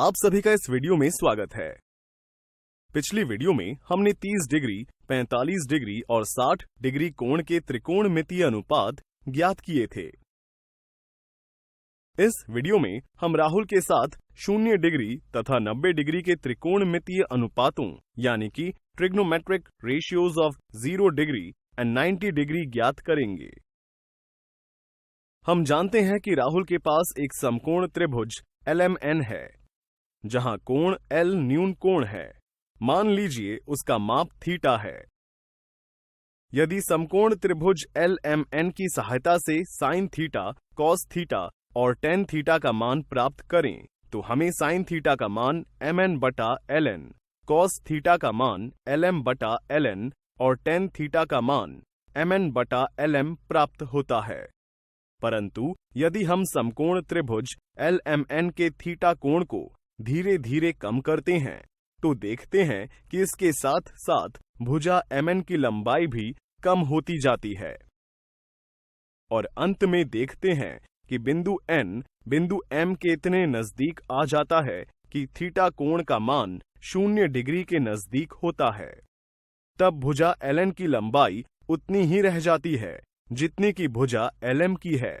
आप सभी का इस वीडियो में स्वागत है। पिछली वीडियो में हमने 30 डिग्री, 45 डिग्री और 60 डिग्री कोण के त्रिकोणमितीय अनुपात ज्ञात किए थे। इस वीडियो में हम राहुल के साथ 0 डिग्री तथा 90 डिग्री के त्रिकोणमितीय अनुपातों यानी कि trigonometric ratios of 0 degree and 90 degree ज्ञात करेंगे। हम जानते हैं कि राहुल के पास एक समकोण त्रिभुज LMN है, जहां कोण L न्यून कोण है। मान लीजिए उसका माप थीटा है। यदि समकोण त्रिभुज LMN की सहायता से साइन थीटा, कॉस थीटा और टेन थीटा का मान प्राप्त करें, तो हमें साइन थीटा का मान MN/LN, कॉस थीटा का मान LM/LN और टेन थीटा का मान MN/LM प्राप्त होता है। परंतु यदि हम समकोण त्रिभुज LMN के थीटा कोण को धीरे धीरे कम करते हैं, तो देखते हैं कि इसके साथ साथ भुजा MN की लंबाई भी कम होती जाती है और अंत में देखते हैं कि बिंदु N बिंदु M के इतने नजदीक आ जाता है कि थीटा कोण का मान 0 डिग्री के नजदीक होता है। तब भुजा LN की लंबाई उतनी ही रह जाती है जितनी की भुजा LM की है।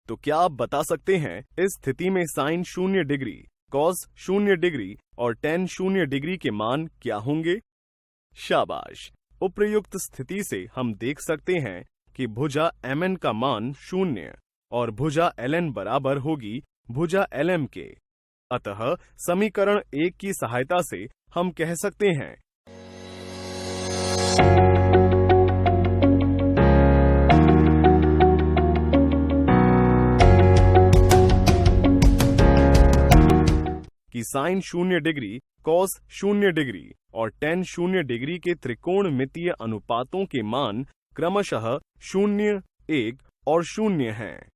तो क्या आप बता सकते हैं इस स्थिति में साइन 0 डिग्री, कॉस 0 डिग्री और टेन 0 डिग्री के मान क्या होंगे? शाबाश! उपर्युक्त स्थिति से हम देख सकते हैं कि भुजा MN का मान 0 और भुजा LN बराबर होगी भुजा LM के। अतः समीकरण 1 की सहायता से हम कह सकते हैं कि साइन 0 डिग्री, कॉस 0 डिग्री और टेन 0 डिग्री के त्रिकोणमितीय अनुपातों के मान क्रमशः 0, 1 और 0 हैं।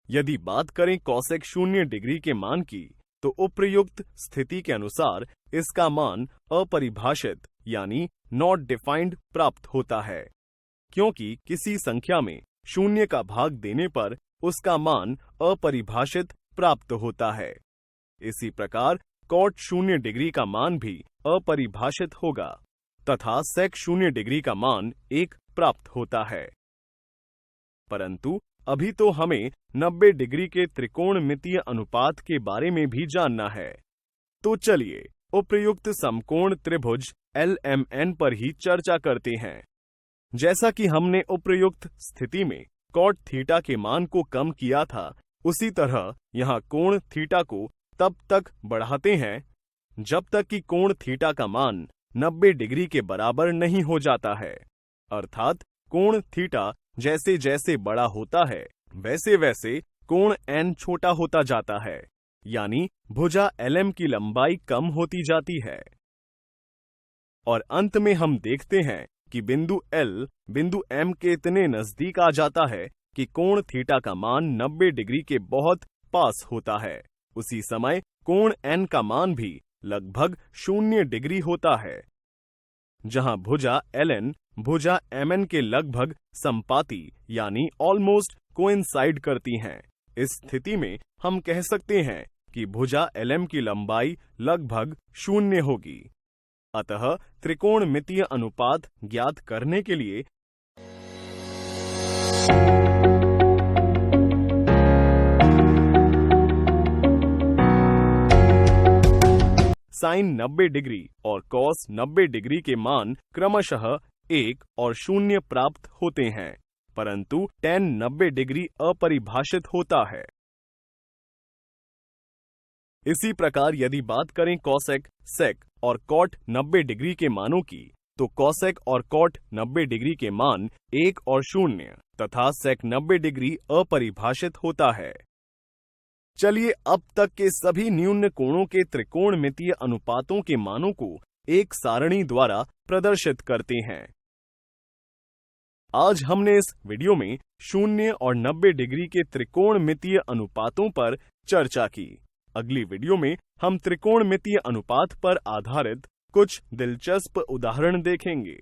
यदि बात करें कॉसेक 0 डिग्री के मान की, तो उपर्युक्त स्थिति के अनुसार इसका मान अपरिभाषित यानी नॉट डिफाइंड प्राप्त होता है, क्योंकि किसी संख्या में 0 का भाग देने पर उसका मान अपरिभाषित प्राप्त होता है। इसी प्रकार कॉट 0 डिग्री का मान भी अपरिभाषित होगा तथा सेक 0 डिग्री का मान 1 प्राप्त होता है। परंतु अभी तो हमें 90 डिग्री के त्रिकोणमितीय अनुपात के बारे में भी जानना है। तो चलिए उपर्युक्त समकोण त्रिभुज LMN पर ही चर्चा करते हैं। जैसा कि हमने उपर्युक्त स्थिति में कॉट थीटा के मान को कम किया था, उसी तरह यहाँ कोण थीटा को तब तक बढ़ाते हैं जब तक कि कोण थीटा का मान 90 डिग्री के बराबर नहीं हो जाता है। अर्थात कोण थीटा जैसे जैसे बड़ा होता है, वैसे वैसे कोण N छोटा होता जाता है, यानी भुजा LM की लंबाई कम होती जाती है। और अंत में हम देखते हैं कि बिंदु L बिंदु M के इतने नजदीक आ जाता है कि कोण थीटा का मान 90 डिग्री के बहुत पास होता है। उसी समय कोण N का मान भी लगभग 0 डिग्री होता है, जहां भुजा LN भुजा MN के लगभग संपाती यानी ऑलमोस्ट कोइंसाइड करती हैं। इस स्थिति में हम कह सकते हैं कि भुजा LM की लंबाई लगभग 0 होगी। अतः त्रिकोणमितीय अनुपात ज्ञात करने के लिए साइन 90 डिग्री और कॉस 90 डिग्री के मान क्रमशः 1 और 0 प्राप्त होते हैं, परंतु टेन 90 डिग्री अपरिभाषित होता है। इसी प्रकार यदि बात करें कॉसेक, सेक और कॉट 90 डिग्री के मानों की, तो कॉसेक और कॉट 90 डिग्री के मान 1 और 0 तथा सेक 90 डिग्री अपरिभाषित होता है। चलिए अब तक के सभी न्यून कोणों के त्रिकोणमितीय अनुपातों के मानों को एक सारणी द्वारा प्रदर्शित करते हैं। आज हमने इस वीडियो में 0 और 90 डिग्री के त्रिकोणमितीय अनुपातों पर चर्चा की। अगली वीडियो में हम त्रिकोणमितीय अनुपात पर आधारित कुछ दिलचस्प उदाहरण देखेंगे।